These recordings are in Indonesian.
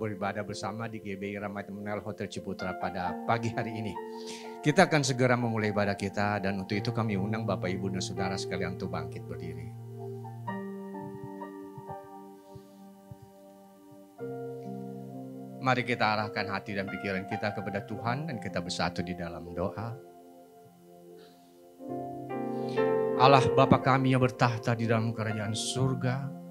beribadah bersama di GBI Ramai Terminal Hotel Ciputra pada pagi hari ini. Kita akan segera memulai ibadah kita dan untuk itu kami undang Bapak Ibu dan Saudara sekalian untuk bangkit berdiri. Mari kita arahkan hati dan pikiran kita kepada Tuhan dan kita bersatu di dalam doa. Allah Bapa kami yang bertahta di dalam kerajaan surga,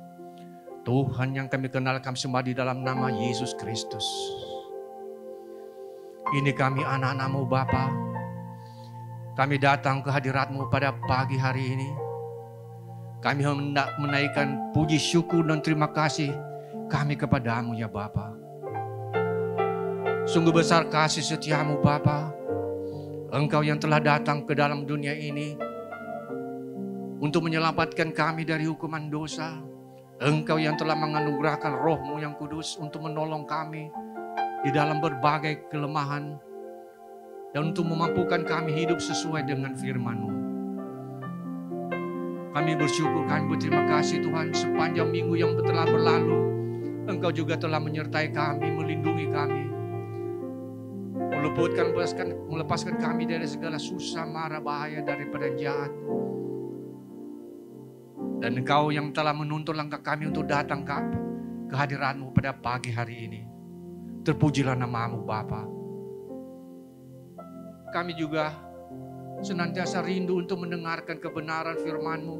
Tuhan yang kami kenal, kami sembah di dalam nama Yesus Kristus. Ini kami anak-anak-Mu Bapa. Kami datang ke hadirat-Mu pada pagi hari ini. Kami hendak menaikkan puji syukur dan terima kasih kami kepada-Mu ya Bapa. Sungguh besar kasih setia-Mu Bapa. Engkau yang telah datang ke dalam dunia ini untuk menyelamatkan kami dari hukuman dosa. Engkau yang telah menganugerahkan Roh-Mu yang kudus untuk menolong kami di dalam berbagai kelemahan dan untuk memampukan kami hidup sesuai dengan firman-Mu. Kami bersyukur, kami berterima kasih Tuhan sepanjang minggu yang telah berlalu. Engkau juga telah menyertai kami, melindungi kami, melepaskan kami dari segala susah, mara, bahaya daripada jahat. Dan Engkau yang telah menuntun langkah kami untuk datang ke hadirat-Mu pada pagi hari ini. Terpujilah nama-Mu Bapa. Kami juga senantiasa rindu untuk mendengarkan kebenaran firman-Mu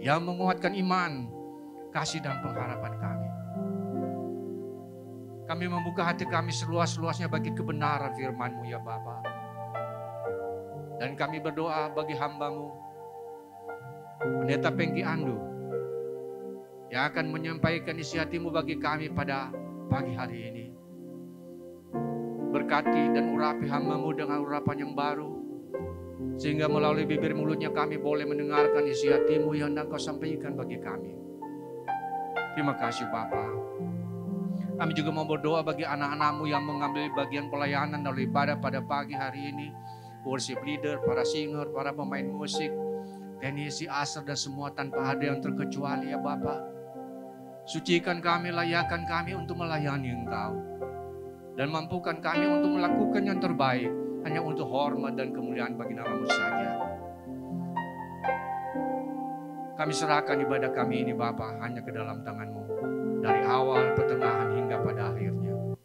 yang menguatkan iman, kasih dan pengharapan kami. Kami membuka hati kami seluas-luasnya bagi kebenaran firman-Mu ya Bapa. Dan kami berdoa bagi hamba-Mu, Pendeta Pengki Andu, yang akan menyampaikan isi hati-Mu bagi kami pada pagi hari ini. Berkati dan urapi hamba-Mu dengan urapan yang baru, sehingga melalui bibir mulutnya kami boleh mendengarkan isi hati-Mu yang Engkau sampaikan bagi kami. Terima kasih Bapa. Kami juga mau berdoa bagi anak-anak-Mu yang mengambil bagian pelayanan dalam ibadah pada pagi hari ini. Worship leader, para singer, para pemain musik, teknisi Aser dan semua tanpa ada yang terkecuali ya Bapa. Sucikan kami, layakkan kami untuk melayani Engkau. Dan mampukan kami untuk melakukan yang terbaik hanya untuk hormat dan kemuliaan bagi nama-Mu saja. Kami serahkan ibadah kami ini Bapa hanya ke dalam tangan-Mu. Dari awal, pertengahan hingga pada akhirnya.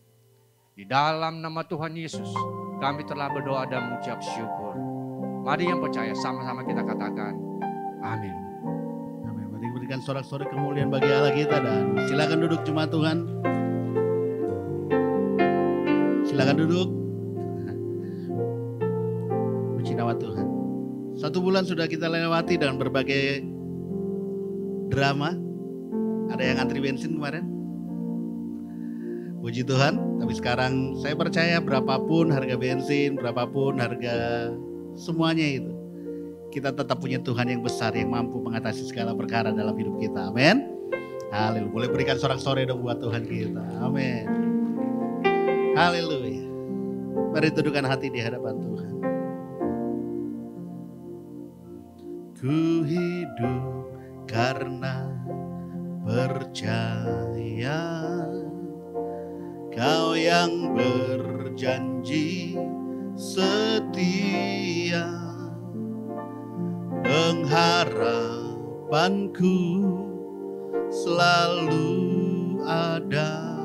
Di dalam nama Tuhan Yesus kami telah berdoa dan mengucap syukur. Mari yang percaya sama-sama kita katakan amin. Amin. Mari berikan sorak-sorai kemuliaan bagi Allah kita dan silakan duduk jemaat Tuhan. Silakan duduk. Puji nama Tuhan. 1 bulan sudah kita lewati dengan berbagai drama. Ada yang antri bensin kemarin. Puji Tuhan. Tapi sekarang saya percaya berapapun harga bensin, berapapun harga semuanya itu, kita tetap punya Tuhan yang besar yang mampu mengatasi segala perkara dalam hidup kita. Amin. Haleluya. Boleh berikan sorak-sorai dong buat Tuhan kita. Amin. Haleluya. Mari tundukkan hati di hadapan Tuhan. Ku hidup karena percaya, Kau yang berjanji setia. Pengharapanku selalu ada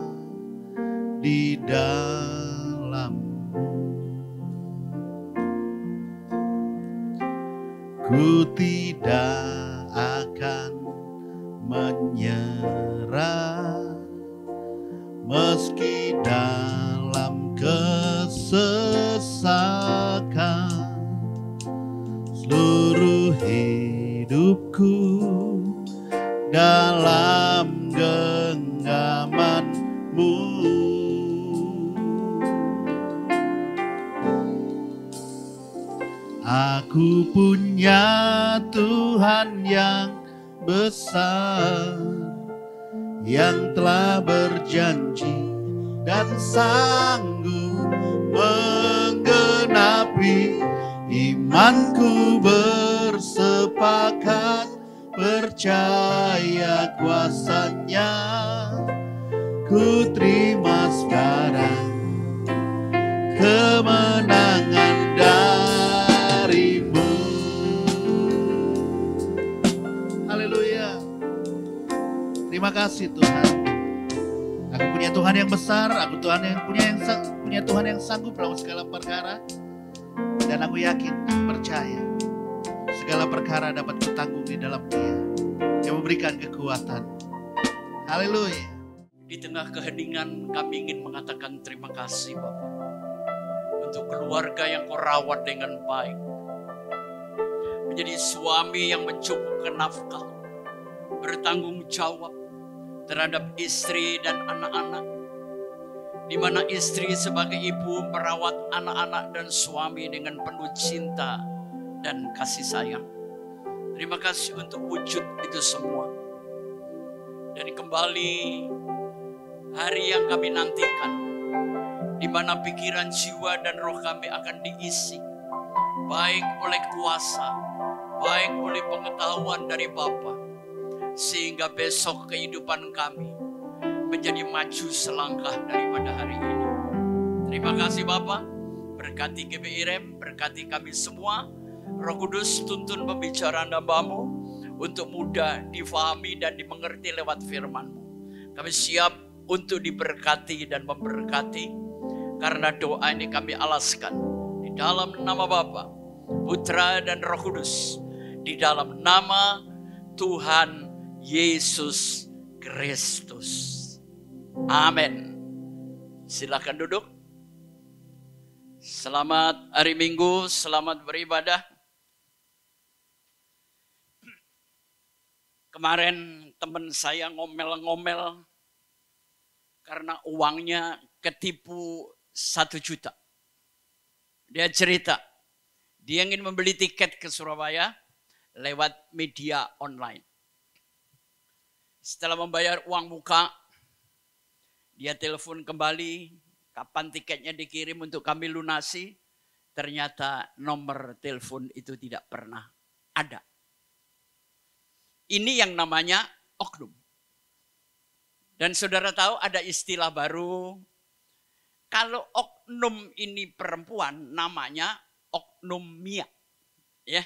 di dalam-Mu. Ku tidak akan menyerah meski dalam kesesakan. Seluruh hidupku dalam genggaman-Mu. Aku punya Tuhan yang besar, yang telah berjanji dan sanggup menggenapi. Imanku bersepakat percaya kuasa-Nya. Ku terima sekarang kemenangan dari-Mu. Haleluya. Terima kasih Tuhan. Aku punya Tuhan yang besar, aku punya Tuhan yang sanggup melakukan segala perkara. Dan aku yakin, percaya, segala perkara dapat kutanggung di dalam Dia yang memberikan kekuatan. Haleluya. Di tengah keheningan kami ingin mengatakan terima kasih Bapak. Untuk keluarga yang Kau rawat dengan baik. Menjadi suami yang mencukupkan nafkah. Bertanggung jawab terhadap istri dan anak-anak. Di mana istri sebagai ibu merawat anak-anak dan suami dengan penuh cinta dan kasih sayang. Terima kasih untuk wujud itu semua. Dan kembali hari yang kami nantikan, di mana pikiran, jiwa, dan roh kami akan diisi, baik oleh kuasa, baik oleh pengetahuan dari Bapa, sehingga besok kehidupan kami menjadi maju selangkah daripada hari ini. Terima kasih Bapa, berkati GBI-REM, berkati kami semua. Roh Kudus tuntun pembicaraan hamba-Mu untuk mudah difahami dan dimengerti lewat firman-Mu. Kami siap untuk diberkati dan memberkati, karena doa ini kami alaskan di dalam nama Bapa, Putra dan Roh Kudus, di dalam nama Tuhan Yesus Kristus. Amin. Silakan duduk. Selamat hari Minggu, selamat beribadah. Kemarin teman saya ngomel-ngomel karena uangnya ketipu 1 juta. Dia cerita, dia ingin membeli tiket ke Surabaya lewat media online. Setelah membayar uang muka, dia telepon kembali, kapan tiketnya dikirim untuk kami lunasi. Ternyata nomor telepon itu tidak pernah ada. Ini yang namanya oknum. Dan saudara tahu ada istilah baru. Kalau oknum ini perempuan, namanya oknum Mia. Ya.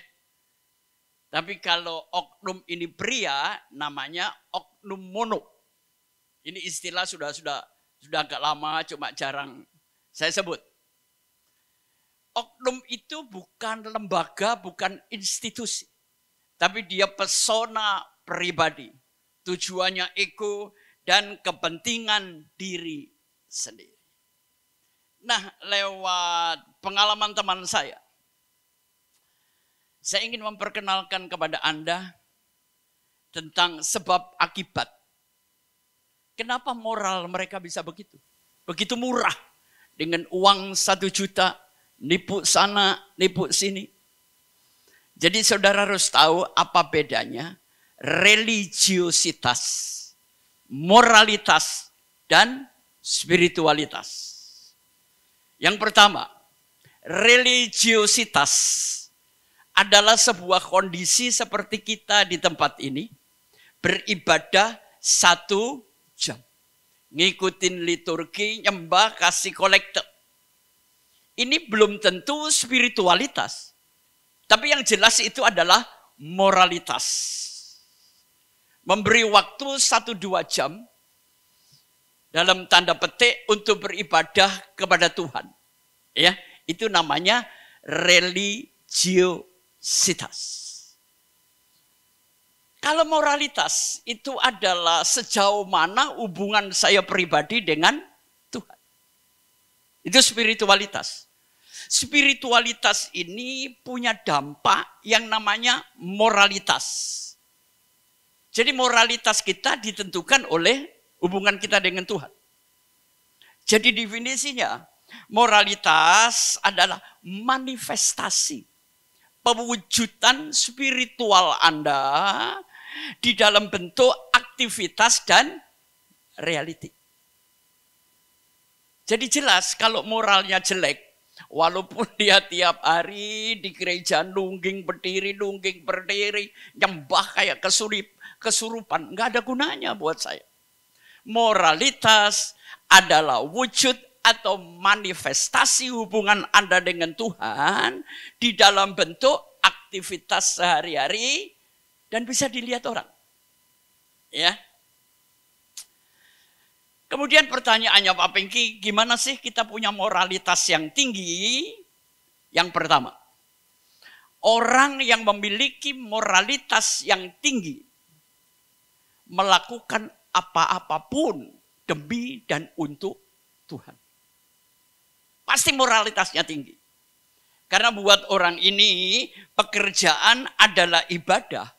Tapi kalau oknum ini pria, namanya oknum mono. Ini istilah sudah agak lama, cuma jarang saya sebut. Oknum itu bukan lembaga, bukan institusi. Tapi dia persona pribadi. Tujuannya ego dan kepentingan diri sendiri. Nah, lewat pengalaman teman saya ingin memperkenalkan kepada Anda tentang sebab akibat. Kenapa moral mereka bisa begitu? Begitu murah. Dengan uang 1 juta, nipu sana, nipu sini. Jadi saudara harus tahu apa bedanya religiositas, moralitas, dan spiritualitas. Yang pertama, religiositas adalah sebuah kondisi seperti kita di tempat ini, beribadah 1 jam. Ngikutin liturgi, nyembah, kasih kolekte. Ini belum tentu spiritualitas. Tapi yang jelas itu adalah moralitas. Memberi waktu 1-2 jam dalam tanda petik untuk beribadah kepada Tuhan. Ya, itu namanya religiositas. Kalau moralitas itu adalah sejauh mana hubungan saya pribadi dengan Tuhan. Itu spiritualitas. Spiritualitas ini punya dampak yang namanya moralitas. Jadi moralitas kita ditentukan oleh hubungan kita dengan Tuhan. Jadi definisinya, moralitas adalah manifestasi pewujudan spiritual Anda di dalam bentuk aktivitas dan reality. Jadi jelas kalau moralnya jelek, walaupun dia tiap hari di gereja nungging berdiri, nyembah kayak kesurupan, nggak ada gunanya buat saya. Moralitas adalah wujud atau manifestasi hubungan Anda dengan Tuhan di dalam bentuk aktivitas sehari-hari dan bisa dilihat orang. Ya. Kemudian pertanyaannya Pak Pengki, gimana sih kita punya moralitas yang tinggi? Yang pertama, orang yang memiliki moralitas yang tinggi melakukan apa-apapun demi dan untuk Tuhan. Pasti moralitasnya tinggi. Karena buat orang ini pekerjaan adalah ibadah,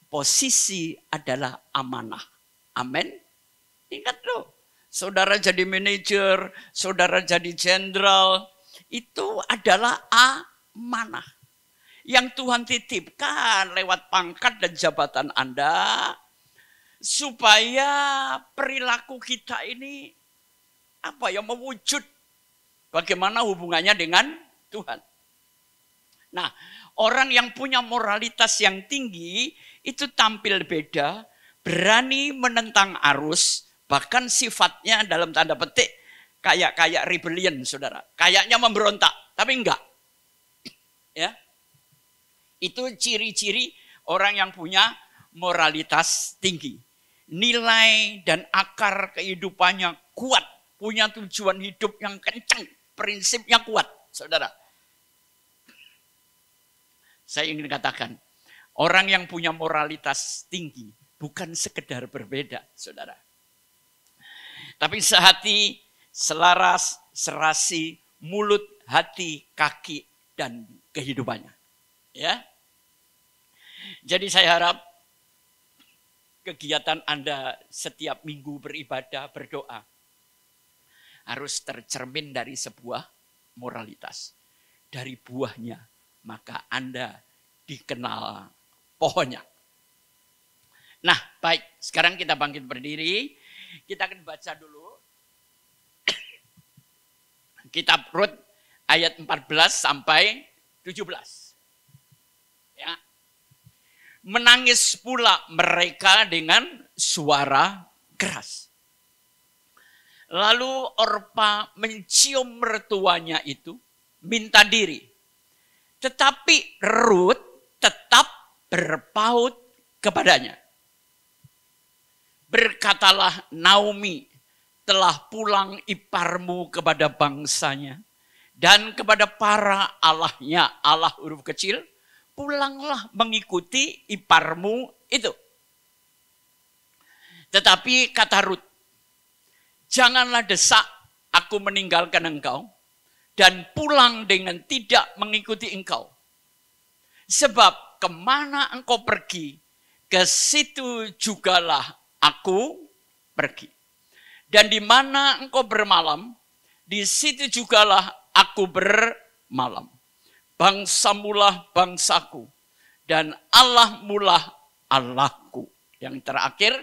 posisi adalah amanah. Amin. Ingat loh. Saudara jadi manajer, saudara jadi jenderal, itu adalah amanah. Yang Tuhan titipkan lewat pangkat dan jabatan Anda, supaya perilaku kita ini mewujud bagaimana hubungannya dengan Tuhan. Nah, orang yang punya moralitas yang tinggi, itu tampil beda, berani menentang arus, bahkan sifatnya dalam tanda petik kayak rebellion, saudara. Kayaknya memberontak, tapi enggak. Ya, itu ciri-ciri orang yang punya moralitas tinggi. Nilai dan akar kehidupannya kuat, punya tujuan hidup yang kencang, prinsipnya kuat, saudara. Saya ingin katakan, orang yang punya moralitas tinggi bukan sekedar berbeda, saudara. Tapi sehati, selaras, serasi, mulut, hati, kaki, dan kehidupannya. Ya. Jadi saya harap kegiatan Anda setiap minggu beribadah, berdoa, harus tercermin dari sebuah moralitas. Dari buahnya, maka Anda dikenal pohonnya. Nah, baik. Sekarang kita bangkit berdiri. Kita akan baca dulu kitab Rut ayat 14 sampai 17. Ya. Menangis pula mereka dengan suara keras. Lalu Orpa mencium mertuanya itu, minta diri. Tetapi Rut tetap berpaut kepadanya. Berkatalah Naomi, telah pulang iparmu kepada bangsanya dan kepada para allahnya, Allah huruf kecil, pulanglah mengikuti iparmu itu. Tetapi kata Rut, janganlah desak aku meninggalkan engkau dan pulang dengan tidak mengikuti engkau. Sebab kemana engkau pergi, ke situ jugalah aku pergi. Dan di mana engkau bermalam, di situ jugalah aku bermalam. Bangsamulah bangsaku, dan Allahmulah Allahku. Yang terakhir,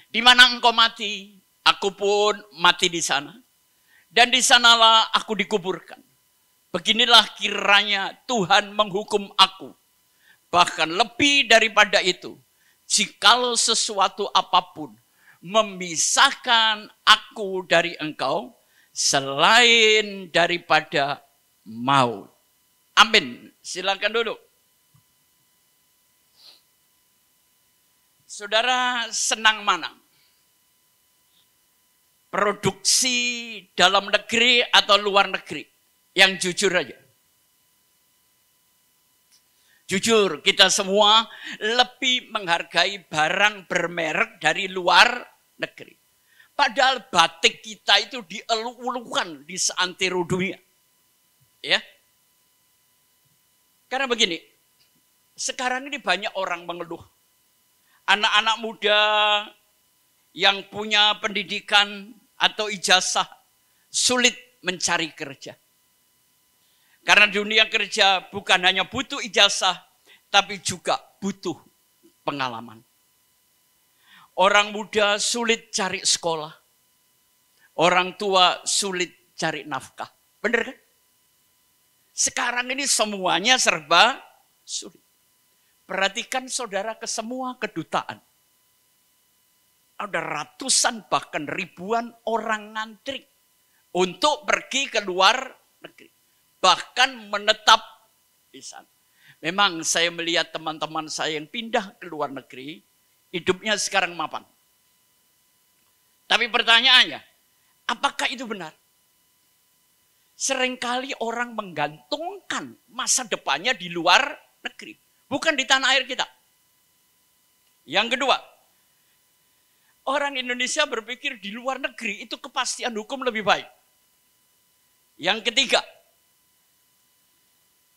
di mana engkau mati, aku pun mati di sana. Dan di sanalah aku dikuburkan. Beginilah kiranya Tuhan menghukum aku. Bahkan lebih daripada itu, jikalau sesuatu apapun memisahkan aku dari engkau, selain daripada maut. Amin. Silakan duduk. Saudara senang mana? Produksi dalam negeri atau luar negeri? Yang jujur aja. Jujur, kita semua lebih menghargai barang bermerek dari luar negeri. Padahal batik kita itu dielu-elukan di seantero dunia. Ya. Karena begini, sekarang ini banyak orang mengeluh. Anak-anak muda yang punya pendidikan atau ijazah sulit mencari kerja. Karena dunia kerja bukan hanya butuh ijazah, tapi juga butuh pengalaman. Orang muda sulit cari sekolah. Orang tua sulit cari nafkah. Benar kan? Sekarang ini semuanya serba sulit. Perhatikan saudara ke semua kedutaan. Ada ratusan bahkan ribuan orang ngantri untuk pergi ke luar negeri. Bahkan menetap di sana. Memang saya melihat teman-teman saya yang pindah ke luar negeri, hidupnya sekarang mapan. Tapi pertanyaannya, apakah itu benar? Seringkali orang menggantungkan masa depannya di luar negeri. Bukan di tanah air kita. Yang kedua, orang Indonesia berpikir di luar negeri itu kepastian hukum lebih baik. Yang ketiga,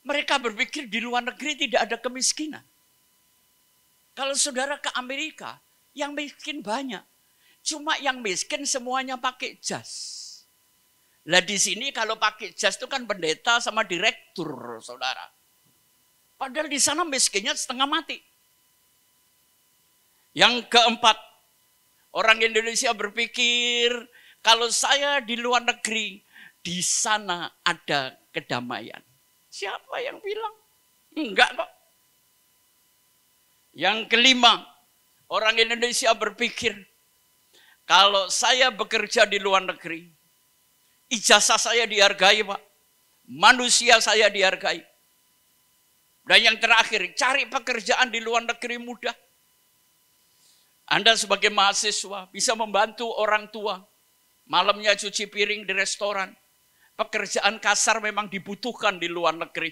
mereka berpikir di luar negeri tidak ada kemiskinan. Kalau saudara ke Amerika, yang miskin banyak. Cuma yang miskin semuanya pakai jas. Lah di sini kalau pakai jas itu kan pendeta sama direktur, saudara. Padahal di sana miskinnya setengah mati. Yang keempat, orang Indonesia berpikir kalau saya di luar negeri, di sana ada kedamaian. Siapa yang bilang? Enggak kok. Yang kelima, orang Indonesia berpikir kalau saya bekerja di luar negeri, ijazah saya dihargai, Pak. Manusia saya dihargai. Dan yang terakhir, cari pekerjaan di luar negeri mudah. Anda sebagai mahasiswa bisa membantu orang tua. Malamnya cuci piring di restoran. Pekerjaan kasar memang dibutuhkan di luar negeri.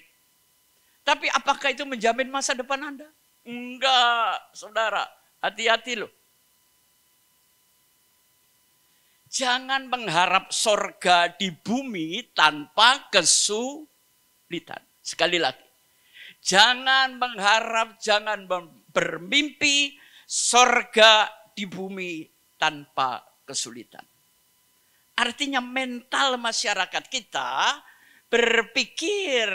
Tapi apakah itu menjamin masa depan Anda? Enggak, saudara. Hati-hati loh. Jangan mengharap sorga di bumi tanpa kesulitan. Sekali lagi. Jangan mengharap, jangan bermimpi sorga di bumi tanpa kesulitan. Artinya mental masyarakat kita berpikir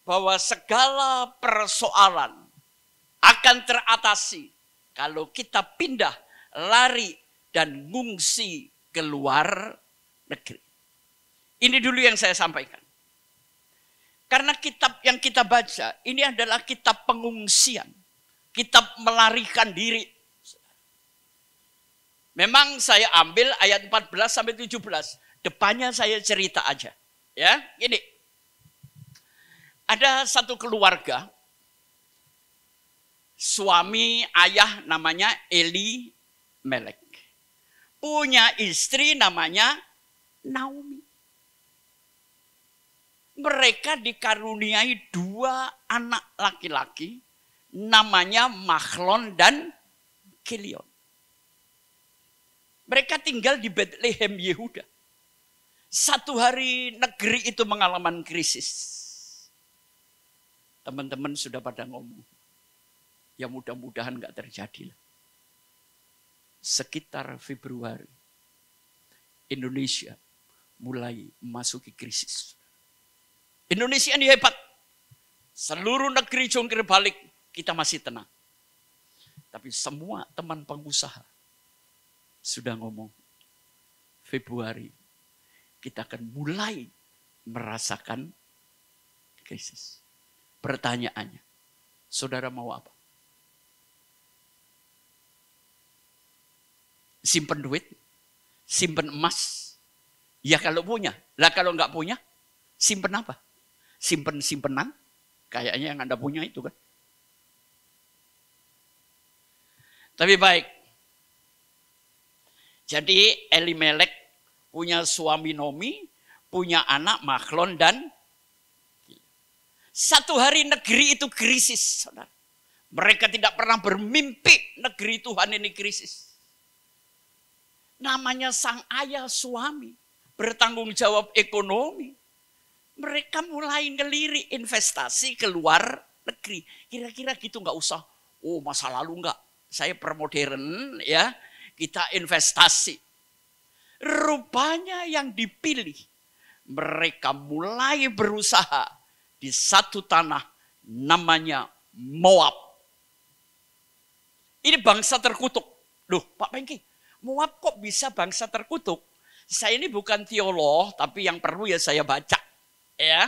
bahwa segala persoalan akan teratasi kalau kita pindah, lari, dan ngungsi ke luar negeri. Ini dulu yang saya sampaikan. Karena kitab yang kita baca, ini adalah kitab pengungsian. Kitab melarikan diri. Memang saya ambil ayat 14 sampai 17. Depannya saya cerita aja. Ya, gini. Ada satu keluarga. Suami ayah namanya Eli Melek. Punya istri namanya Naomi. Mereka dikaruniai 2 anak laki-laki. Namanya Mahlon dan Kilion. Mereka tinggal di Bethlehem Yehuda. Satu hari negeri itu mengalami krisis. Teman-teman sudah pada ngomong. Ya mudah-mudahan gak terjadi. Sekitar Februari. Indonesia mulai memasuki krisis. Indonesia ini hebat. Seluruh negeri jungkir balik, kita masih tenang. Tapi semua teman pengusaha sudah ngomong, Februari kita akan mulai merasakan krisis. Pertanyaannya, saudara mau apa? Simpen duit? Simpen emas? Ya kalau punya. Lah kalau nggak punya, simpen apa? Simpenan? Kayaknya yang Anda punya itu kan. Tapi baik. Jadi Elimelek punya suami Nomi, punya anak Mahlon dan satu hari negeri itu krisis, saudara. Mereka tidak pernah bermimpi negeri Tuhan ini krisis. Namanya sang ayah suami, bertanggung jawab ekonomi. Mereka mulai ngelirik investasi ke luar negeri. Kira-kira gitu nggak usah. Oh masa lalu nggak. Saya permodern ya. Kita investasi. Rupanya yang dipilih. Mereka mulai berusaha di satu tanah namanya Moab. Ini bangsa terkutuk. Loh Pak Pengki, Moab kok bisa bangsa terkutuk? Saya ini bukan teolog, tapi yang perlu ya saya baca. Ya.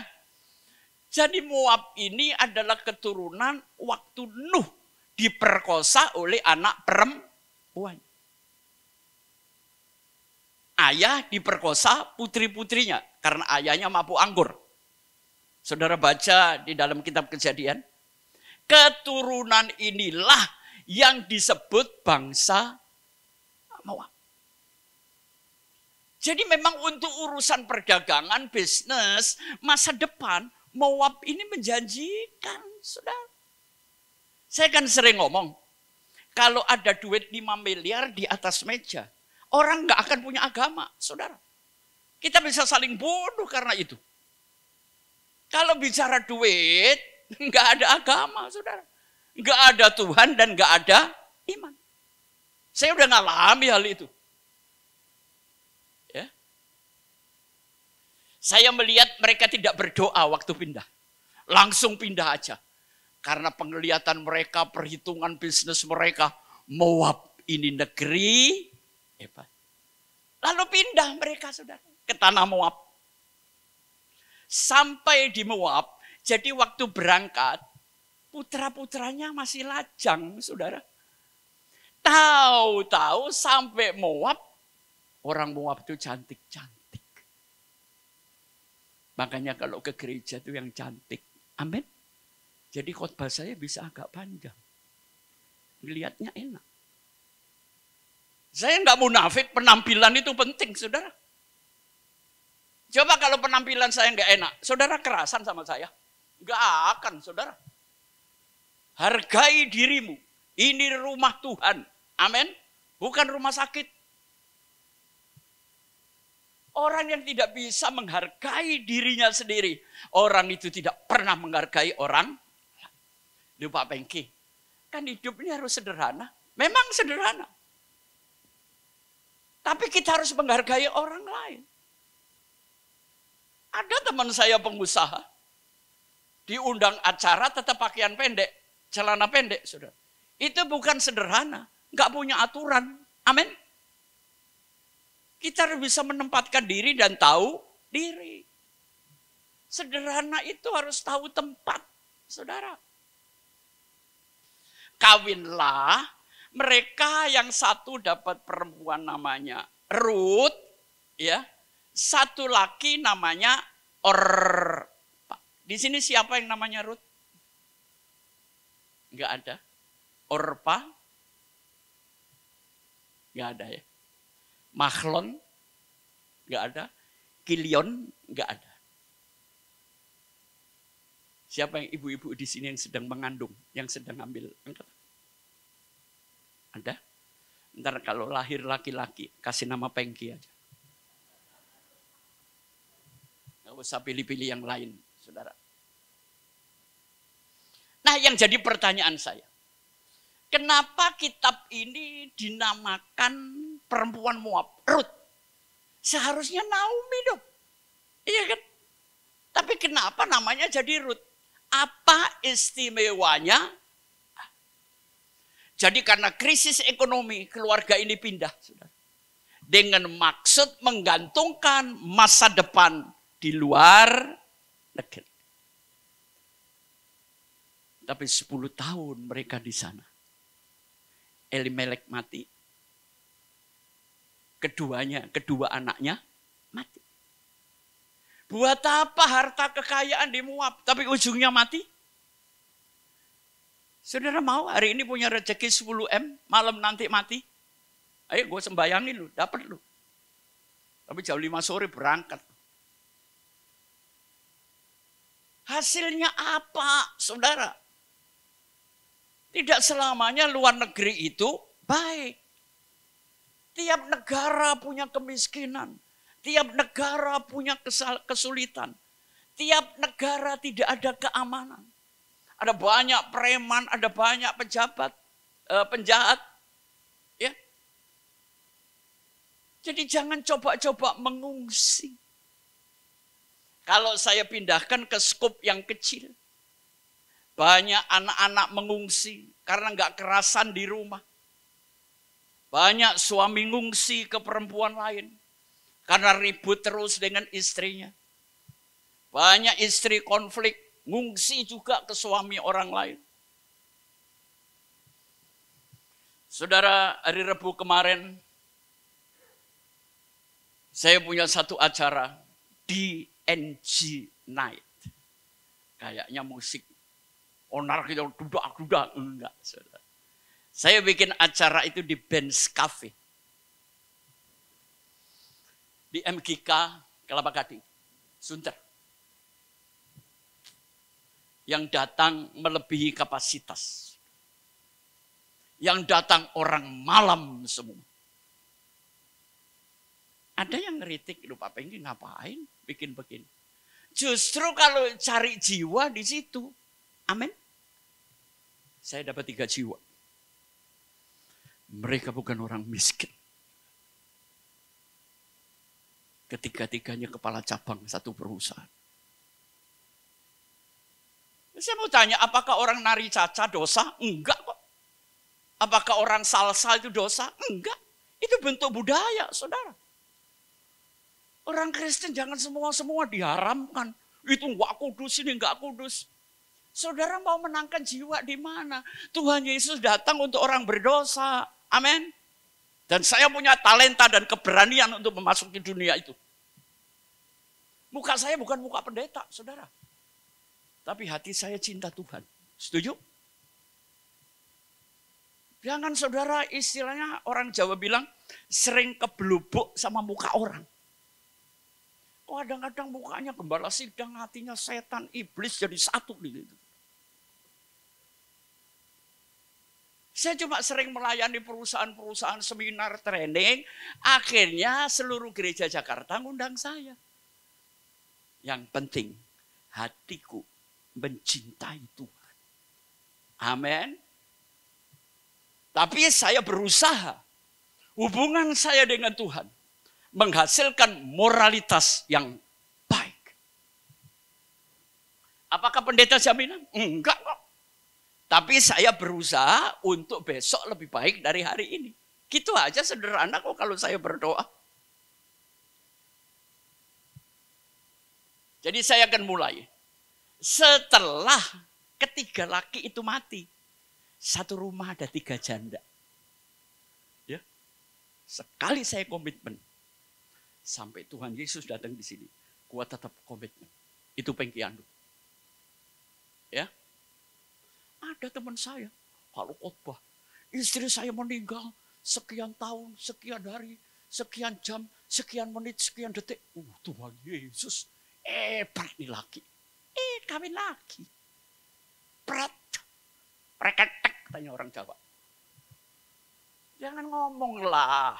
Jadi Moab ini adalah keturunan waktu Nuh diperkosa oleh anak perempuan. Ayah diperkosa putri-putrinya karena ayahnya mabuk anggur. Saudara baca di dalam kitab Kejadian. Keturunan inilah yang disebut bangsa Moab. Jadi memang untuk urusan perdagangan, bisnis, masa depan, Moab ini menjanjikan, saudara. Saya kan sering ngomong, kalau ada duit 5 miliar di atas meja, orang nggak akan punya agama, saudara. Kita bisa saling bunuh karena itu. Kalau bicara duit, nggak ada agama, saudara. Nggak ada Tuhan dan nggak ada iman. Saya udah ngalami hal itu. Ya. Saya melihat mereka tidak berdoa waktu pindah. Langsung pindah aja. Karena penglihatan mereka, perhitungan bisnis mereka, Moab ini negeri hebat. Lalu pindah mereka, saudara, ke tanah Moab. Sampai di Moab, jadi waktu berangkat, putra-putranya masih lajang, saudara. Tahu-tahu sampai Moab, orang Moab itu cantik-cantik. Makanya kalau ke gereja itu yang cantik. Amin. Jadi khotbah saya bisa agak panjang. Lihatnya enak. Saya nggak munafik, penampilan itu penting, saudara. Coba kalau penampilan saya nggak enak, saudara kerasan sama saya? Nggak akan, saudara. Hargai dirimu. Ini rumah Tuhan. Amin. Bukan rumah sakit. Orang yang tidak bisa menghargai dirinya sendiri, orang itu tidak pernah menghargai orang. Duh Pak Pengki, kan hidupnya harus sederhana. Memang sederhana. Tapi kita harus menghargai orang lain. Ada teman saya pengusaha, diundang acara tetap pakaian pendek, celana pendek, saudara. Itu bukan sederhana, nggak punya aturan. Amin. Kita harus bisa menempatkan diri dan tahu diri. Sederhana itu harus tahu tempat, saudara. Kawinlah, mereka yang satu dapat perempuan namanya Ruth, ya. Satu laki namanya Orpa. Di sini siapa yang namanya Ruth? Enggak ada. Orpa? Enggak ada ya. Mahlon? Enggak ada. Kilion? Enggak ada. Siapa yang ibu-ibu di sini yang sedang mengandung, yang sedang ambil angkat? Ada? Ntar kalau lahir laki-laki, kasih nama Pengki aja. Nggak usah pilih-pilih yang lain, saudara. Nah, yang jadi pertanyaan saya, kenapa kitab ini dinamakan perempuan Moab? Ruth. Seharusnya Naomi dong. Iya kan? Tapi kenapa namanya jadi Ruth? Apa istimewanya? Jadi karena krisis ekonomi, keluarga ini pindah. Saudara. Dengan maksud menggantungkan masa depan di luar negeri. Tapi 10 tahun mereka di sana. Elimelek mati. Kedua anaknya mati. Buat apa harta kekayaan di Moab, tapi ujungnya mati? Saudara mau hari ini punya rezeki 10 M, malam nanti mati? Ayo gue sembayangin lu, dapat lu. Tapi jam 5 sore berangkat. Hasilnya apa, saudara? Tidak selamanya luar negeri itu baik. Tiap negara punya kemiskinan. Tiap negara punya kesulitan. Tiap negara tidak ada keamanan. Ada banyak preman, ada banyak penjahat. Ya. Jadi jangan coba-coba mengungsi. Kalau saya pindahkan ke skop yang kecil. Banyak anak-anak mengungsi karena nggak kerasan di rumah. Banyak suami ngungsi ke perempuan lain. Karena ribut terus dengan istrinya. Banyak istri konflik, ngungsi juga ke suami orang lain. Saudara, hari Rabu kemarin, saya punya satu acara, DNG Night. Kayaknya musik onar gitu, dudak-dudak. Enggak, saudara. Saya bikin acara itu di Benz Cafe. Di MGK Kelapa Gading, Sunter. Yang datang melebihi kapasitas. Yang datang orang malam semua. Ada yang ngeritik, lu Pak Pengki ngapain bikin begini. Justru kalau cari jiwa di situ. Amin. Saya dapat 3 jiwa. Mereka bukan orang miskin. Ketiga-tiganya kepala cabang satu perusahaan. Saya mau tanya, apakah orang nari caca dosa? Enggak kok. Apakah orang salsa itu dosa? Enggak. Itu bentuk budaya, saudara. Orang Kristen jangan semua diharamkan. Itu enggak kudus, ini enggak kudus. Saudara mau menangkan jiwa di mana? Tuhan Yesus datang untuk orang berdosa. Amin. Dan saya punya talenta dan keberanian untuk memasuki dunia itu. Muka saya bukan muka pendeta, saudara. Tapi hati saya cinta Tuhan. Setuju? Jangan saudara, istilahnya orang Jawa bilang, sering kebelubuk sama muka orang. Kadang-kadang mukanya gembala sidang, hatinya setan, iblis jadi satu. Gitu. Saya cuma sering melayani perusahaan-perusahaan seminar training. Akhirnya seluruh gereja Jakarta ngundang saya. Yang penting hatiku mencintai Tuhan. Amin. Tapi saya berusaha. Hubungan saya dengan Tuhan. Menghasilkan moralitas yang baik. Apakah pendeta jaminan? Enggak kok. Tapi saya berusaha untuk besok lebih baik dari hari ini. Gitu aja sederhana kok kalau saya berdoa. Jadi saya akan mulai. Setelah ketiga laki itu mati. Satu rumah ada 3 janda. Ya. Sekali saya komitmen. Sampai Tuhan Yesus datang di sini. Gua tetap komitmen. Itu Pengkiandu. Ya. Ada teman saya, kalau khotbah, istri saya meninggal sekian tahun, sekian hari, sekian jam, sekian menit, sekian detik. Tuhan Yesus, hebat nih laki. Kawin lagi. Prat, preketek, tanya orang Jawa. Jangan ngomong lah.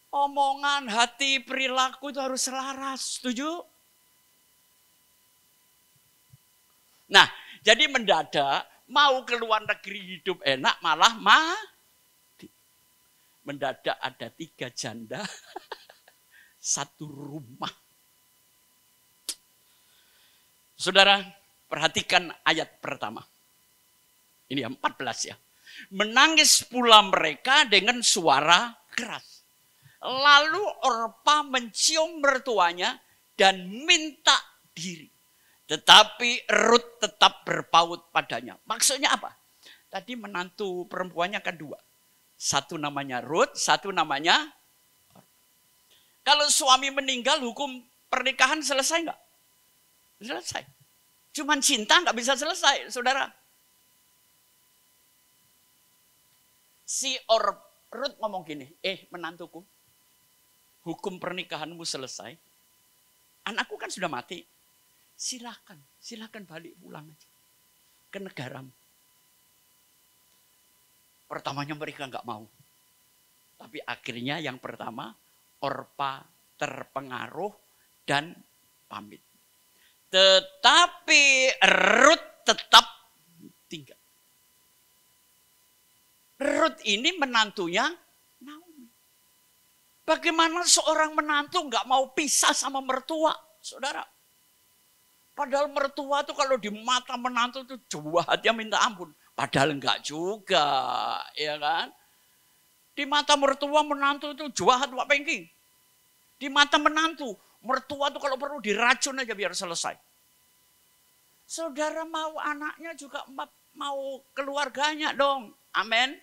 Omongan, hati, perilaku itu harus selaras, setuju? Nah, jadi mendadak mau ke luar negeri hidup enak malah mati. Mendadak ada 3 janda, satu rumah. Saudara, perhatikan ayat pertama. Ini 14 ya. Menangis pula mereka dengan suara keras. Lalu Orpa mencium mertuanya dan minta diri. Tetapi Rut tetap berpaut padanya. Maksudnya apa? Tadi menantu perempuannya kan dua. Satu namanya Rut, satu namanya Orpa. Kalau suami meninggal, hukum pernikahan selesai nggak? Selesai. Cuman cinta nggak bisa selesai, saudara. Rut ngomong gini, menantuku, hukum pernikahanmu selesai. Anakku kan sudah mati. Silakan balik pulang aja ke negaramu. Pertamanya mereka nggak mau. Tapi akhirnya yang pertama, Orpa terpengaruh dan pamit. Tetapi Rut tetap tinggal. Rut ini menantunya Naomi. Bagaimana seorang menantu nggak mau pisah sama mertua, saudara? Padahal mertua tuh kalau di mata menantu tuh jahatnya minta ampun. Padahal enggak juga, ya kan? Di mata mertua menantu itu jahat Pak Pengki. Di mata menantu, mertua tuh kalau perlu diracun aja biar selesai. Saudara mau anaknya juga mau keluarganya dong. Amin.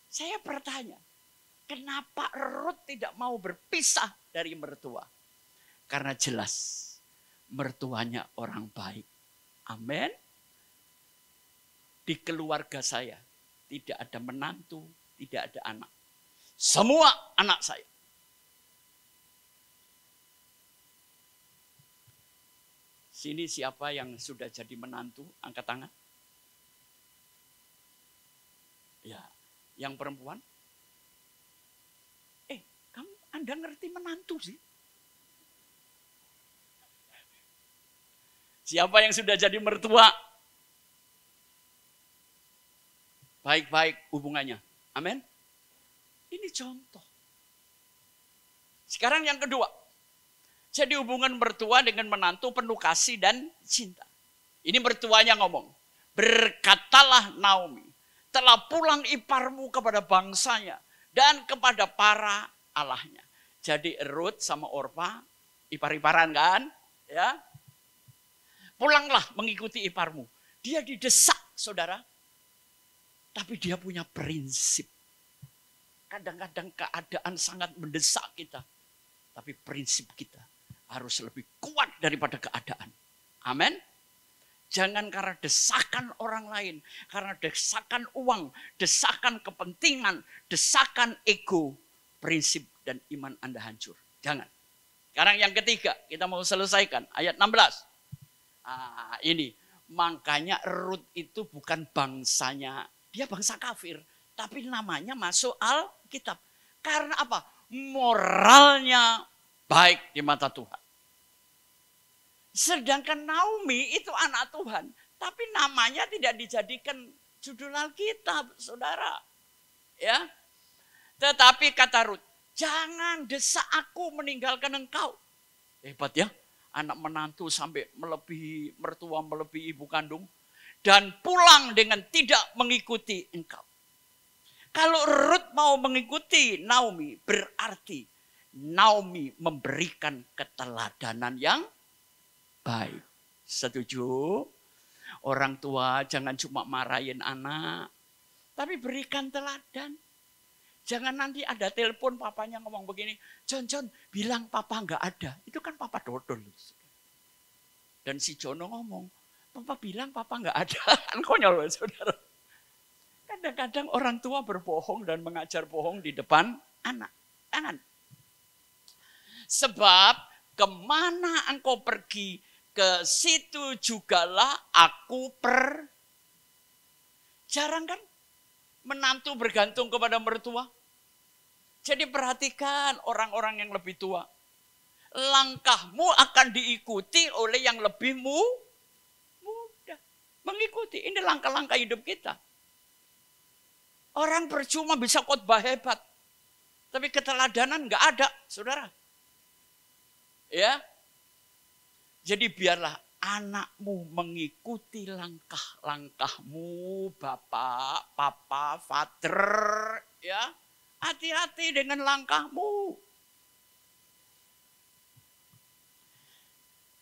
Saya bertanya, kenapa Rut tidak mau berpisah dari mertua? Karena jelas mertuanya orang baik. Amin. Di keluarga saya tidak ada menantu, tidak ada anak. Semua anak saya. Sini siapa yang sudah jadi menantu? Angkat tangan. Ya, yang perempuan. Anda ngerti menantu sih? Siapa yang sudah jadi mertua? Baik-baik hubungannya. Amin. Ini contoh. Sekarang yang kedua. Jadi hubungan mertua dengan menantu penuh kasih dan cinta. Ini mertuanya ngomong. Berkatalah Naomi, telah pulang iparmu kepada bangsanya dan kepada para allahnya. Jadi Rut sama Orpa ipar-iparan kan? Ya. Pulanglah mengikuti iparmu. Dia didesak, saudara. Tapi dia punya prinsip. Kadang-kadang keadaan sangat mendesak kita. Tapi prinsip kita harus lebih kuat daripada keadaan. Amin. Jangan karena desakan orang lain. Karena desakan uang, desakan kepentingan, desakan ego. Prinsip dan iman Anda hancur. Jangan. Sekarang yang ketiga, kita mau selesaikan. Ayat 16. Ini, makanya Rut itu bukan bangsanya. Dia bangsa kafir. Tapi namanya masuk Alkitab. Karena apa? Moralnya baik di mata Tuhan. Sedangkan Naomi itu anak Tuhan. Tapi namanya tidak dijadikan judul Alkitab, saudara. Ya. Tetapi kata Rut, jangan desak aku meninggalkan engkau. Hebat ya. Anak menantu sampai melebihi mertua, melebihi ibu kandung. Dan pulang dengan tidak mengikuti engkau. Kalau Rut mau mengikuti Naomi, berarti Naomi memberikan keteladanan yang baik. Setuju? Orang tua jangan cuma marahin anak, tapi berikan teladan. Jangan nanti ada telepon papanya ngomong begini, John, bilang papa nggak ada. Itu kan papa dodol. Dan si Jono ngomong, papa bilang papa nggak ada. Kan konyol, saudara. Kadang-kadang orang tua berbohong dan mengajar bohong di depan anak. Jangan. Sebab kemana engkau pergi, ke situ jugalah aku Jarang kan menantu bergantung kepada mertua? Jadi perhatikan orang-orang yang lebih tua. Langkahmu akan diikuti oleh yang lebih muda. Mengikuti, ini langkah-langkah hidup kita. Orang percuma bisa khotbah hebat. Tapi keteladanan nggak ada, saudara. Ya. Jadi biarlah anakmu mengikuti langkah-langkahmu, bapak, papa, father, ya. Hati-hati dengan langkahmu.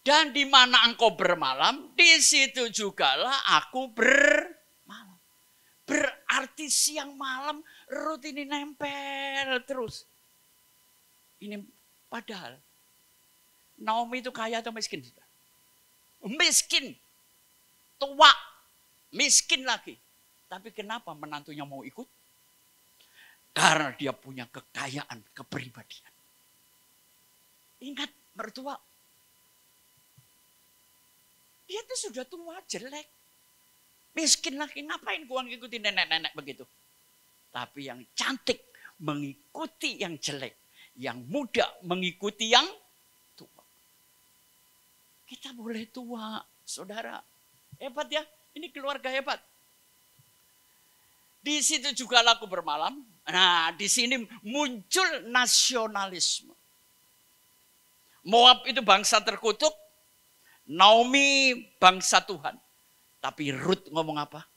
Dan di mana engkau bermalam, di situ jugalah aku bermalam. Berarti siang malam rutin ini nempel terus. Ini padahal Naomi itu kaya atau miskin? Miskin. Tua. Miskin lagi. Tapi kenapa menantunya mau ikut? Karena dia punya kekayaan, kepribadian. Ingat mertua. Dia tuh sudah tua, jelek. Miskin lagi, ngapain gua ngikutin nenek-nenek begitu? Tapi yang cantik mengikuti yang jelek. Yang muda mengikuti yang tua. Kita boleh tua, saudara. Hebat ya, ini keluarga hebat. Di situ juga aku bermalam. Nah, di sini muncul nasionalisme. Moab itu bangsa terkutuk. Naomi bangsa Tuhan. Tapi Rut ngomong apa?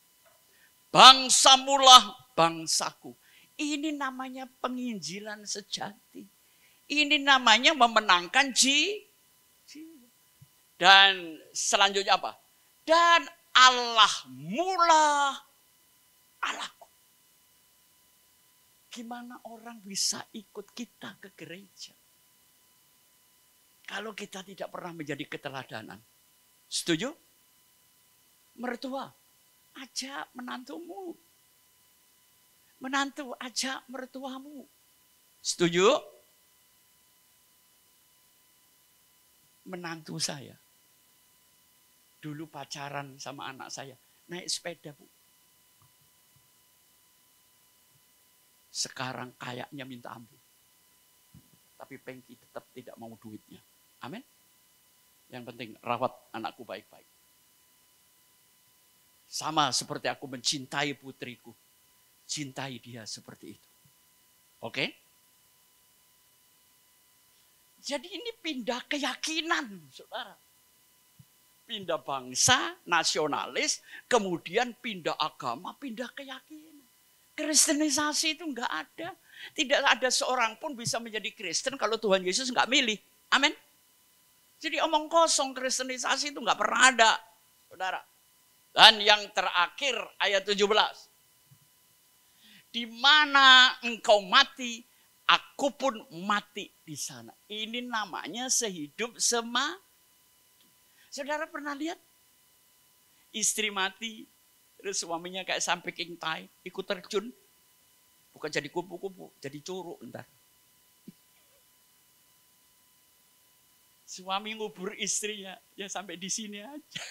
Bangsamulah bangsaku. Ini namanya penginjilan sejati. Ini namanya memenangkan dan selanjutnya apa? Dan Allah mula Allahku. Gimana orang bisa ikut kita ke gereja? Kalau kita tidak pernah menjadi keteladanan. Setuju? Mertua, ajak menantumu. Menantu, ajak mertuamu. Setuju? Menantu saya. Dulu pacaran sama anak saya. Naik sepeda, Bu. Sekarang kayaknya minta ampun. Tapi Pengki tetap tidak mau duitnya. Amin. Yang penting rawat anakku baik-baik. Sama seperti aku mencintai putriku. Cintai dia seperti itu. Oke? Jadi ini pindah keyakinan, saudara. Pindah bangsa, nasionalis, kemudian pindah agama, pindah keyakinan. Kristenisasi itu enggak ada. Tidak ada seorang pun bisa menjadi Kristen kalau Tuhan Yesus enggak milih. Amin. Jadi omong kosong kristenisasi itu enggak pernah ada, saudara. Dan yang terakhir ayat 17. Di mana engkau mati, aku pun mati di sana. Ini namanya sehidup semati. Saudara pernah lihat? Istri mati, terus suaminya kayak sampai kintai, ikut terjun. Bukan jadi kupu-kupu, jadi curug ntar. Suami ngubur istrinya, ya sampai di sini aja.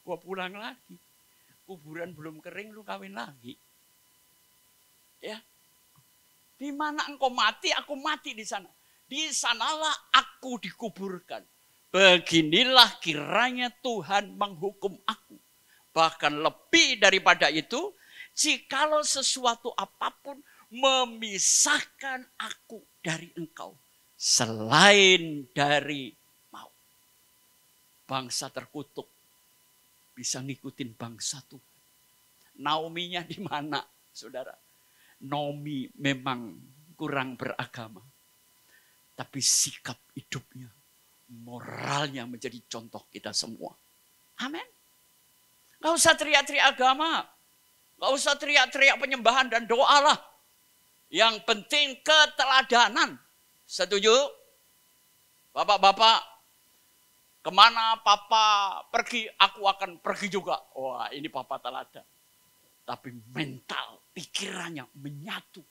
Gua pulang lagi. Kuburan belum kering, lu kawin lagi. Ya. Di mana engkau mati, aku mati di sana. Di sanalah aku dikuburkan. Beginilah kiranya Tuhan menghukum aku. Bahkan lebih daripada itu, jikalau sesuatu apapun memisahkan aku dari engkau. Selain dari maut. Bangsa terkutuk bisa ngikutin bangsa Tuhan. Naomi-nya di mana, saudara? Naomi memang kurang beragama. Tapi sikap hidupnya, moralnya menjadi contoh kita semua. Amin. Gak usah teriak-teriak agama. Gak usah teriak-teriak penyembahan dan doa lah. Yang penting keteladanan. Setuju? Bapak-bapak, kemana papa pergi, aku akan pergi juga. Wah, ini papa teladan. Tapi mental, pikirannya menyatu.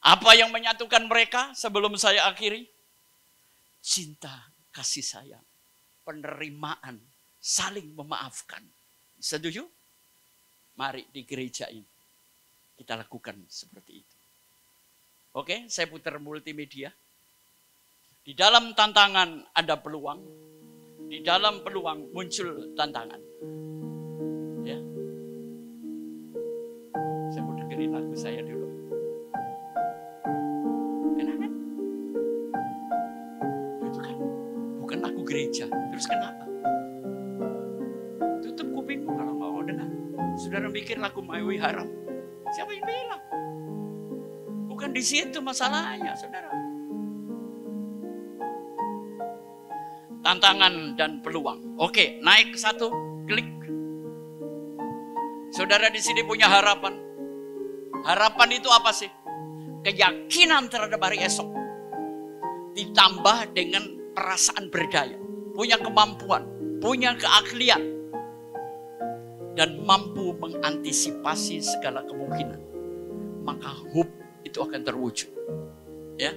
Apa yang menyatukan mereka sebelum saya akhiri? Cinta, kasih sayang, penerimaan, saling memaafkan. Setuju? Mari di gereja ini kita lakukan seperti itu. Oke, saya putar multimedia. Di dalam tantangan ada peluang. Di dalam peluang muncul tantangan. Ya. Saya mau dengerin lagu saya dulu. Enak kan? Itu kan bukan lagu gereja. Terus kenapa? Tutup kupingmu kalau nggak mau dengar. Saudara mikir lagu Maui haram. Siapa yang bilang? Bukan di situ masalahnya, saudara. Tantangan dan peluang. Oke, naik satu, klik. Saudara di sini punya harapan. Harapan itu apa sih? Keyakinan terhadap hari esok. Ditambah dengan perasaan berdaya. Punya kemampuan, punya keahlian. Dan mampu mengantisipasi segala kemungkinan. Maka hope itu akan terwujud. Ya,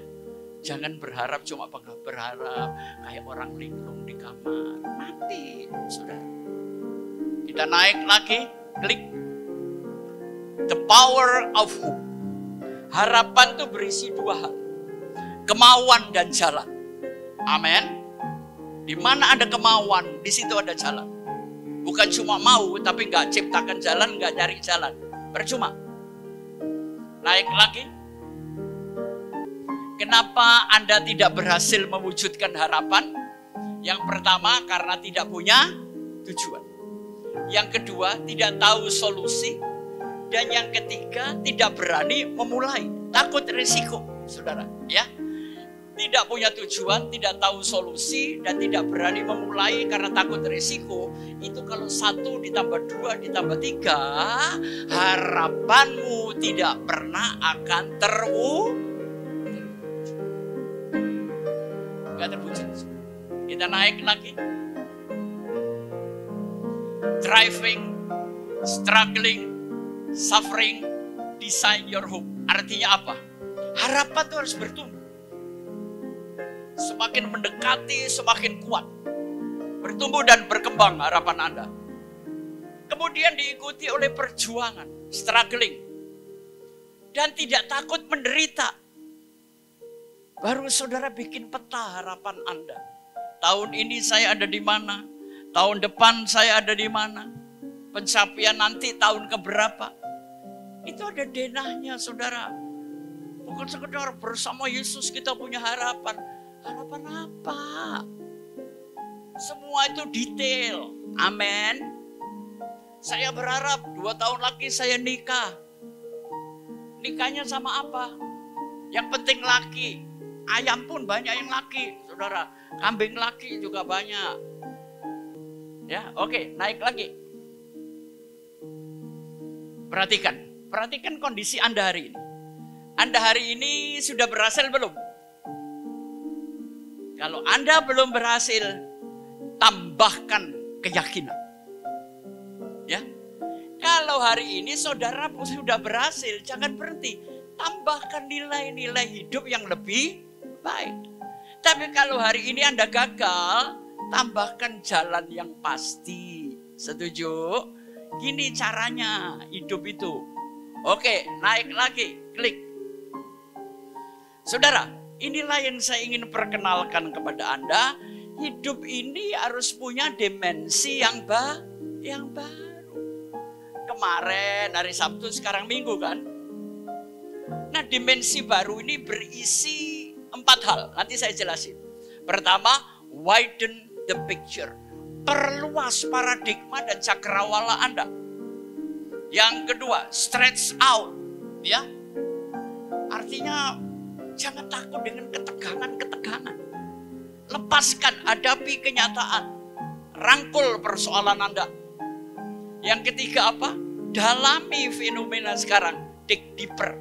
jangan berharap cuma berharap kayak orang linglung di kamar. Mati, saudara. Kita naik lagi, klik. The power of hope. Harapan itu berisi dua hal. Kemauan dan jalan. Amin. Di mana ada kemauan, di situ ada jalan. Bukan cuma mau, tapi nggak ciptakan jalan, nggak nyari jalan. Percuma. Naik lagi. Kenapa Anda tidak berhasil mewujudkan harapan? Yang pertama, karena tidak punya tujuan. Yang kedua, tidak tahu solusi. Dan yang ketiga, tidak berani memulai. Takut risiko, saudara. Ya, tidak punya tujuan, tidak tahu solusi, dan tidak berani memulai karena takut risiko. Itu kalau 1 ditambah 2 ditambah 3, harapanmu tidak pernah akan terwujud. Gak terwujud. Kita naik lagi. Driving, struggling, suffering, design your hope. Artinya apa? Harapan itu harus bertumbuh. Semakin mendekati, semakin kuat. Bertumbuh dan berkembang harapan Anda. Kemudian diikuti oleh perjuangan, struggling. Dan tidak takut menderita. Baru saudara bikin peta harapan Anda. Tahun ini saya ada di mana? Tahun depan saya ada di mana? Pencapaian nanti tahun keberapa? Itu ada denahnya, saudara. Bukan sekedar bersama Yesus kita punya harapan. Harapan apa? Semua itu detail. Amin. Saya berharap 2 tahun lagi saya nikah. Nikahnya sama apa? Yang penting laki. Ayam pun banyak yang laki, saudara. Kambing laki juga banyak. Ya, oke, naik lagi. Perhatikan kondisi Anda hari ini. Anda hari ini sudah berhasil belum? Kalau Anda belum berhasil, tambahkan keyakinan. Ya. Kalau hari ini saudara sudah berhasil, jangan berhenti. Tambahkan nilai-nilai hidup yang lebih baik. Tapi kalau hari ini Anda gagal, tambahkan jalan yang pasti. Setuju? Gini caranya hidup itu. Oke, naik lagi, klik. Saudara, inilah yang saya ingin perkenalkan kepada Anda. Hidup ini harus punya dimensi yang baru. Kemarin hari Sabtu, sekarang Minggu kan. Nah, dimensi baru ini berisi 4 hal. Nanti saya jelasin. Pertama, widen the picture. Perluas paradigma dan cakrawala Anda. Yang kedua, stretch out. Ya, artinya jangan takut dengan ketegangan-ketegangan. Lepaskan, hadapi kenyataan. Rangkul persoalan Anda. Yang ketiga apa? Dalami fenomena sekarang. Dig deeper.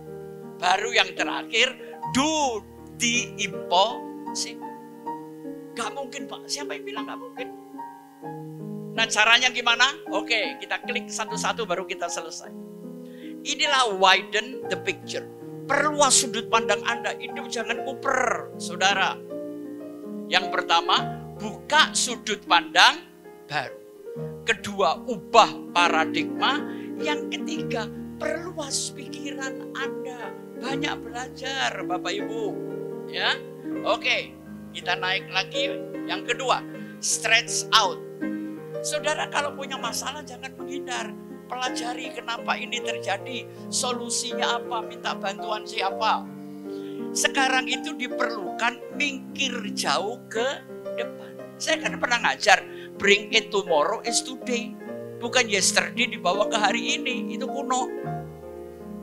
Baru yang terakhir, do the impossible. Gak mungkin Pak, siapa yang bilang gak mungkin? Nah caranya gimana? Oke, kita klik satu-satu baru kita selesai. Inilah widen the picture. Perluas sudut pandang Anda. Hidup jangan kuper, saudara. Yang pertama, buka sudut pandang baru. Kedua, ubah paradigma. Yang ketiga, perluas pikiran Anda. Banyak belajar, Bapak Ibu. Ya, oke. Kita naik lagi. Yang kedua, stretch out. Saudara kalau punya masalah jangan menghindar. Pelajari kenapa ini terjadi. Solusinya apa, minta bantuan siapa. Sekarang itu diperlukan mikir jauh ke depan. Saya kan pernah ngajar, bring it tomorrow is today. Bukan yesterday dibawa ke hari ini, itu kuno.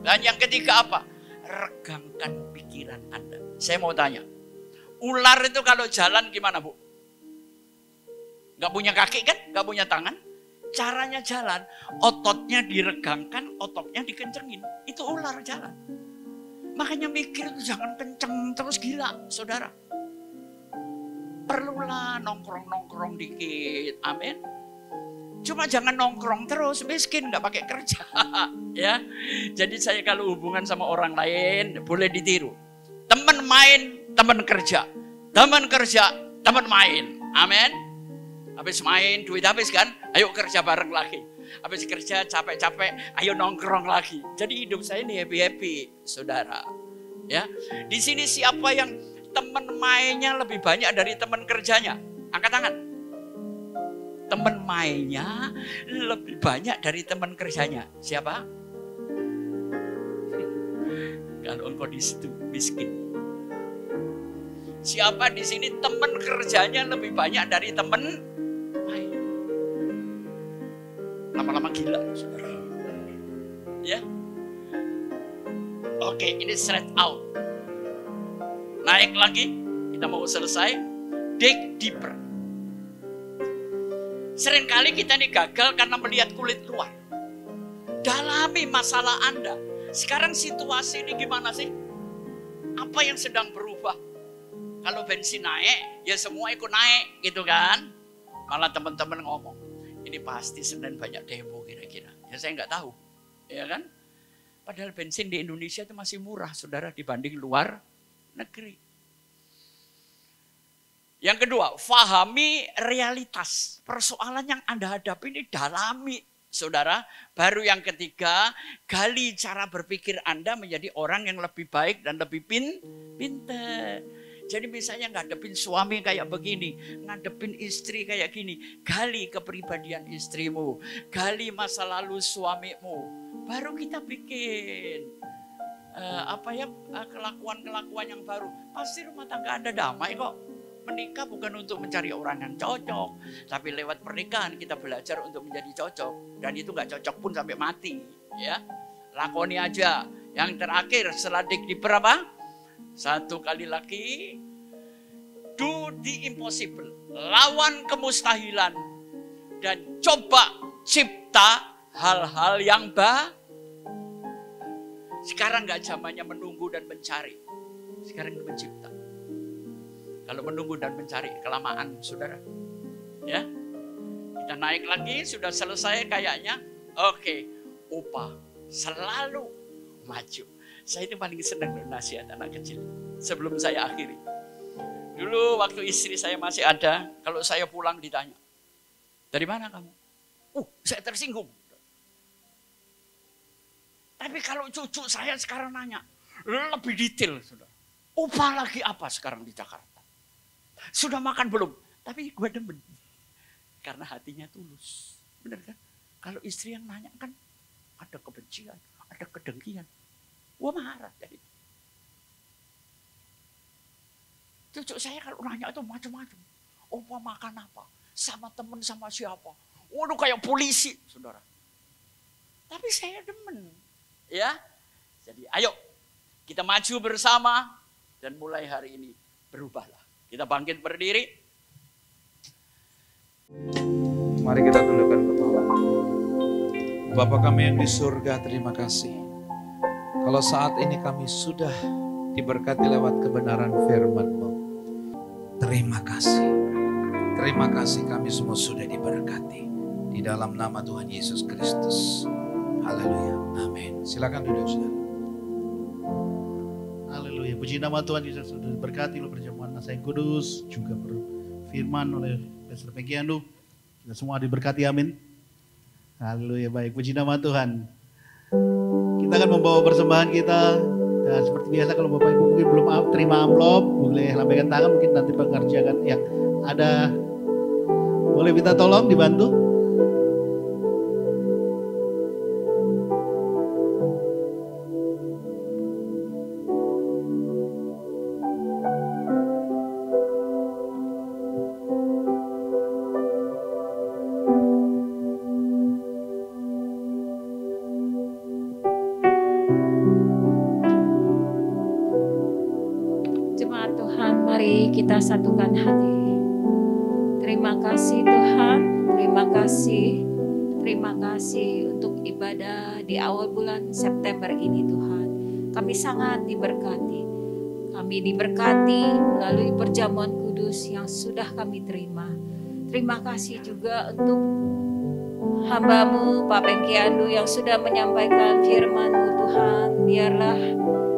Dan yang ketiga apa? Regangkan pikiran Anda. Saya mau tanya, ular itu kalau jalan gimana Bu? Nggak punya kaki kan, nggak punya tangan. Caranya jalan, ototnya diregangkan, ototnya dikencengin. Itu ular jalan. Makanya mikir itu jangan kenceng terus gila, saudara. Perlulah nongkrong-nongkrong dikit, amin. Cuma jangan nongkrong terus, miskin nggak pakai kerja, ya. Jadi saya kalau hubungan sama orang lain boleh ditiru. Teman main, teman kerja, teman kerja, teman main, amin. Habis main, duit habis kan, ayo kerja bareng lagi. Habis kerja capek-capek, ayo nongkrong lagi. Jadi hidup saya ini happy-happy, saudara. Ya, di sini siapa yang teman mainnya lebih banyak dari teman kerjanya? Angkat tangan. Teman mainnya lebih banyak dari teman kerjanya. Siapa? Kalau engkau di situ miskin. Siapa di sini teman kerjanya lebih banyak dari teman main? Lama-lama gila, saudara. Ya. Oke, ini straight out. Naik lagi, kita mau selesai. Dig deeper. Seringkali kita ini gagal karena melihat kulit luar. Dalami masalah Anda. Sekarang situasi ini gimana sih? Apa yang sedang berubah? Kalau bensin naik, ya semua ikut naik gitu kan. Malah teman-teman ngomong, ini pasti Senin banyak demo kira-kira. Ya saya nggak tahu, ya kan? Padahal bensin di Indonesia itu masih murah, saudara, dibanding luar negeri. Yang kedua, fahami realitas. Persoalan yang Anda hadapi ini dalami, saudara. Baru yang ketiga, gali cara berpikir Anda menjadi orang yang lebih baik dan lebih pintar. Jadi misalnya ngadepin suami kayak begini, ngadepin istri kayak gini, gali kepribadian istrimu, gali masa lalu suamimu, baru kita bikin kelakuan-kelakuan yang baru. Pasti rumah tangga Anda damai kok. Menikah bukan untuk mencari orang yang cocok, tapi lewat pernikahan kita belajar untuk menjadi cocok, dan itu nggak cocok pun sampai mati. Ya, lakoni aja. Yang terakhir, seladik di berapa? Satu kali lagi, do the impossible, lawan kemustahilan, dan coba cipta hal-hal yang baik. Sekarang nggak zamannya menunggu dan mencari, sekarang mencipta. Kalau menunggu dan mencari kelamaan, saudara. Ya, kita naik lagi, sudah selesai kayaknya. Oke, upah selalu maju. Saya itu paling senang nasihat anak kecil. Sebelum saya akhiri. Dulu waktu istri saya masih ada, kalau saya pulang ditanya, dari mana kamu? Saya tersinggung. Tapi kalau cucu saya sekarang nanya, lebih detail, saudara. Upah lagi apa sekarang di Jakarta? Sudah makan belum? Tapi gue demen. Karena hatinya tulus. Benar kan? Kalau istri yang nanya kan ada kebencian, ada kedengkian. Gue marah dari itu. Cucu saya kalau nanya itu macam-macam. Opa makan apa? Sama temen sama siapa? Waduh kayak polisi, saudara. Tapi saya demen. Ya. Jadi ayo kita maju bersama dan mulai hari ini berubahlah. Kita bangkit berdiri. Mari kita tundukkan kepala. Bapa kami yang di surga, terima kasih. Kalau saat ini kami sudah diberkati lewat kebenaran firman-Mu. Terima kasih. Terima kasih kami semua sudah diberkati. Di dalam nama Tuhan Yesus Kristus. Haleluya. Amin. Silakan duduk, saudara. Haleluya. Puji nama Tuhan Yesus, sudah diberkati oleh perjamuan Nasa yang kudus, juga berfirman oleh Pastor Pegiandu. Kita semua diberkati, amin. Haleluya, baik. Puji nama Tuhan. Kita akan membawa persembahan kita. Dan seperti biasa kalau Bapak Ibu mungkin belum terima amplop, boleh lambaikan tangan, mungkin nanti pengerjakan yang ada. Boleh minta tolong dibantu. Kita satukan hati. Terima kasih Tuhan, terima kasih. Terima kasih untuk ibadah di awal bulan September ini Tuhan. Kami sangat diberkati. Kami diberkati melalui perjamuan kudus yang sudah kami terima. Terima kasih juga untuk hamba-Mu Pak Pengki Andu yang sudah menyampaikan firman-Mu Tuhan. Biarlah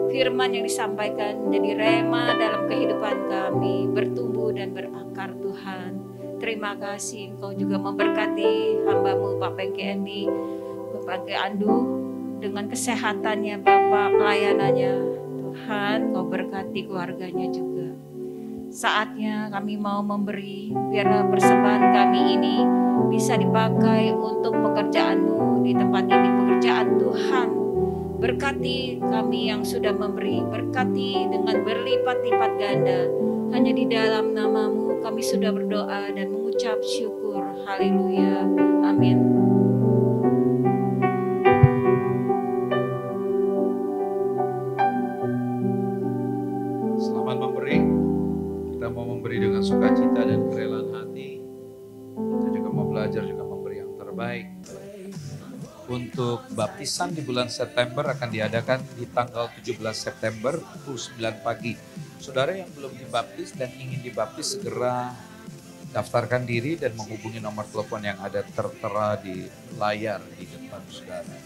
firman yang disampaikan menjadi rema dalam kehidupan kami, bertumbuh dan berakar Tuhan. Terima kasih Engkau juga memberkati hamba-Mu Pak Pengki Andu dengan kesehatannya Bapak, pelayanannya Tuhan, Kau berkati keluarganya juga. Saatnya kami mau memberi, biarlah persembahan kami ini bisa dipakai untuk pekerjaan-Mu di tempat ini, pekerjaan Tuhan. Berkati kami yang sudah memberi, berkati dengan berlipat-lipat ganda. Hanya di dalam nama-Mu kami sudah berdoa dan mengucap syukur. Haleluya. Amin. Selamat memberi. Kita mau memberi dengan sukacita dan kerelaan hati. Kita juga mau belajar juga memberi yang terbaik. Untuk baptisan di bulan September akan diadakan di tanggal 17 September pukul 9 pagi. Saudara yang belum dibaptis dan ingin dibaptis segera daftarkan diri dan menghubungi nomor telepon yang ada tertera di layar di depan saudara.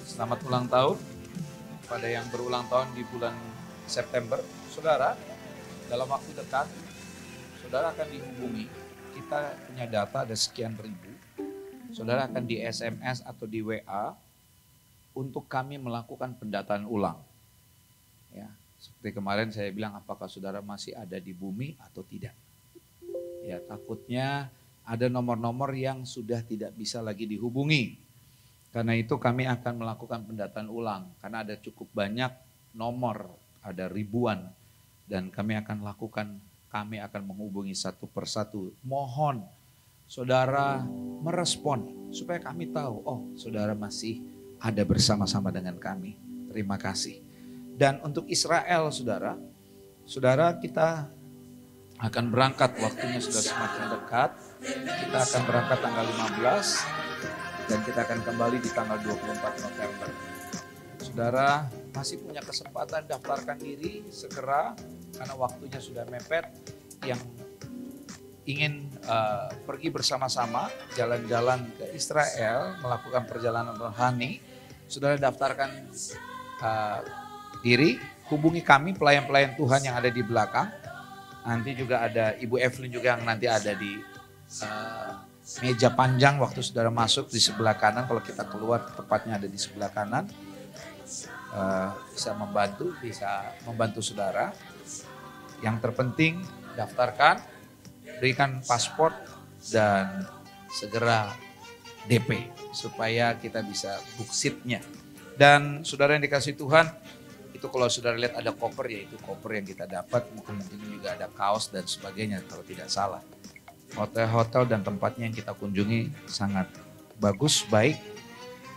Selamat ulang tahun pada yang berulang tahun di bulan September. Saudara, dalam waktu dekat saudara akan dihubungi. Kita punya data ada sekian ribu. Saudara akan di SMS atau di WA untuk kami melakukan pendataan ulang. Ya, seperti kemarin saya bilang, apakah saudara masih ada di bumi atau tidak? Ya, takutnya ada nomor-nomor yang sudah tidak bisa lagi dihubungi. Karena itu kami akan melakukan pendataan ulang karena ada cukup banyak nomor, ada ribuan, dan kami akan menghubungi satu persatu. Mohon saudara merespon supaya kami tahu, oh saudara masih ada bersama-sama dengan kami. Terima kasih. Dan untuk Israel saudara kita akan berangkat, waktunya sudah semakin dekat. Kita akan berangkat tanggal 15 dan kita akan kembali di tanggal 24 November. Saudara masih punya kesempatan daftarkan diri segera karena waktunya sudah mepet. Yang ingin pergi bersama-sama jalan-jalan ke Israel, melakukan perjalanan rohani, saudara daftarkan diri, hubungi kami pelayan-pelayan Tuhan yang ada di belakang. Nanti juga ada Ibu Evelyn juga yang nanti ada di meja panjang waktu saudara masuk di sebelah kanan. Kalau kita keluar tepatnya ada di sebelah kanan, bisa membantu saudara. Yang terpenting daftarkan, berikan paspor dan segera DP supaya kita bisa bookshitnya. Dan saudara yang dikasih Tuhan, itu kalau saudara lihat ada koper, yaitu koper yang kita dapat, mungkin juga ada kaos dan sebagainya kalau tidak salah. Hotel-hotel dan tempatnya yang kita kunjungi sangat bagus, baik.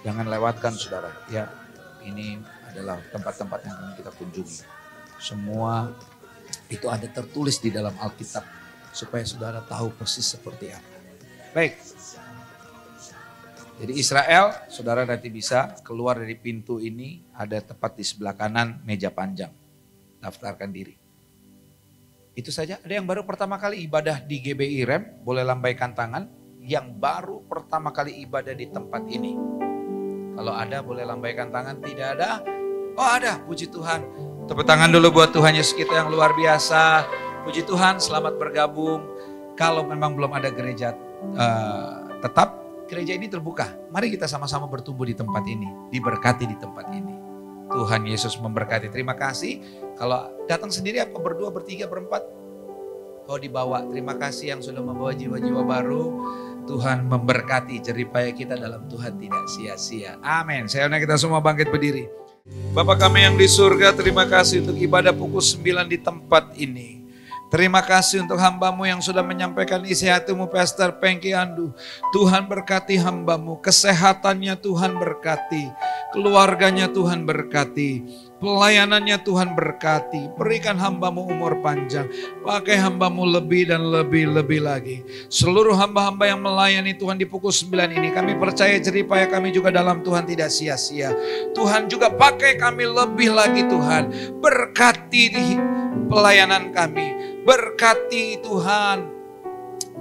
Jangan lewatkan saudara, ya ini adalah tempat-tempat yang kita kunjungi. Semua itu ada tertulis di dalam Alkitab supaya saudara tahu persis seperti apa. Baik. Jadi Israel, saudara nanti bisa keluar dari pintu ini, ada tepat di sebelah kanan meja panjang. Daftarkan diri. Itu saja. Ada yang baru pertama kali ibadah di GBI Rem, boleh lambaikan tangan. Yang baru pertama kali ibadah di tempat ini. Kalau ada boleh lambaikan tangan, tidak ada? Oh ada, puji Tuhan. Tepuk tangan dulu buat Tuhan Yesus kita yang luar biasa. Puji Tuhan, selamat bergabung. Kalau memang belum ada gereja tetap, gereja ini terbuka. Mari kita sama-sama bertumbuh di tempat ini, diberkati di tempat ini. Tuhan Yesus memberkati. Terima kasih. Kalau datang sendiri apa berdua, bertiga, berempat? Oh dibawa. Terima kasih yang sudah membawa jiwa-jiwa baru. Tuhan memberkati, jeripaya kita dalam Tuhan tidak sia-sia. Amin. Saya undang kita semua bangkit berdiri. Bapa kami yang di surga, terima kasih untuk ibadah pukul 9 di tempat ini. Terima kasih untuk hamba-Mu yang sudah menyampaikan isi hati-Mu, Pastor Pengki Andu. Tuhan berkati hamba-Mu, kesehatannya Tuhan berkati, keluarganya Tuhan berkati. Pelayanannya Tuhan berkati. Berikan hamba-Mu umur panjang. Pakai hamba-Mu lebih dan lebih lagi. Seluruh hamba-hamba yang melayani Tuhan di pukul 9 ini, kami percaya jeripaya kami juga dalam Tuhan tidak sia-sia. Tuhan juga pakai kami lebih lagi Tuhan. Berkati di pelayanan kami. Berkati Tuhan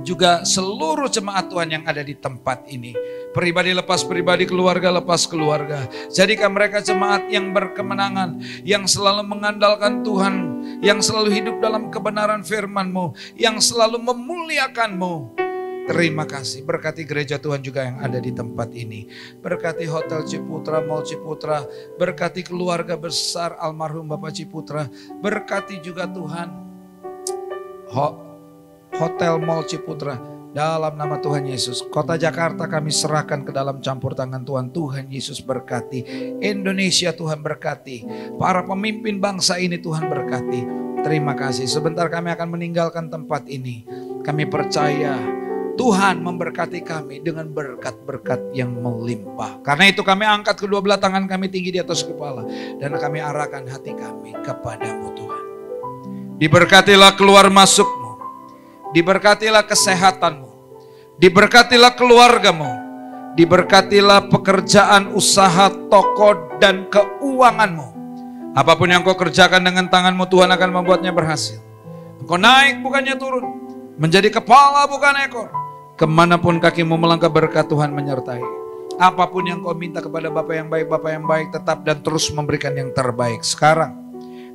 juga seluruh jemaat Tuhan yang ada di tempat ini. Pribadi lepas pribadi, keluarga lepas keluarga. Jadikan mereka jemaat yang berkemenangan, yang selalu mengandalkan Tuhan, yang selalu hidup dalam kebenaran firman-Mu, yang selalu memuliakan-Mu. Terima kasih. Berkati gereja Tuhan juga yang ada di tempat ini. Berkati Hotel Ciputra, Mall Ciputra. Berkati keluarga besar almarhum Bapak Ciputra. Berkati juga Tuhan Hotel Mall Ciputra, dalam nama Tuhan Yesus. Kota Jakarta kami serahkan ke dalam campur tangan Tuhan. Tuhan Yesus berkati. Indonesia Tuhan berkati. Para pemimpin bangsa ini Tuhan berkati. Terima kasih. Sebentar kami akan meninggalkan tempat ini. Kami percaya Tuhan memberkati kami dengan berkat-berkat yang melimpah. Karena itu kami angkat kedua belah tangan kami tinggi di atas kepala. Dan kami arahkan hati kami kepadamu Tuhan. Diberkatilah keluar masukmu. Diberkatilah kesehatanmu. Diberkatilah keluargamu. Diberkatilah pekerjaan, usaha, toko, dan keuanganmu. Apapun yang kau kerjakan dengan tanganmu, Tuhan akan membuatnya berhasil. Engkau naik bukannya turun. Menjadi kepala bukan ekor. Kemanapun kakimu melangkah, berkat Tuhan menyertai. Apapun yang kau minta kepada Bapa yang baik tetap dan terus memberikan yang terbaik. Sekarang,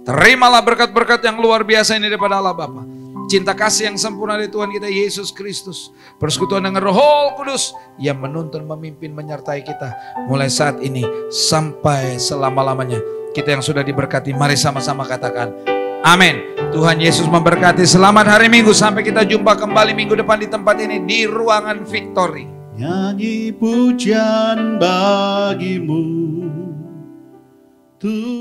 terimalah berkat-berkat yang luar biasa ini daripada Allah Bapa. Cinta kasih yang sempurna dari Tuhan kita Yesus Kristus. Persekutuan dengan Roh Kudus yang menuntun, memimpin, menyertai kita. Mulai saat ini sampai selama-lamanya. Kita yang sudah diberkati, mari sama-sama katakan amin. Tuhan Yesus memberkati. Selamat hari Minggu. Sampai kita jumpa kembali minggu depan di tempat ini. Di ruangan Victory. Nyanyi pujian bagimu Tuhan.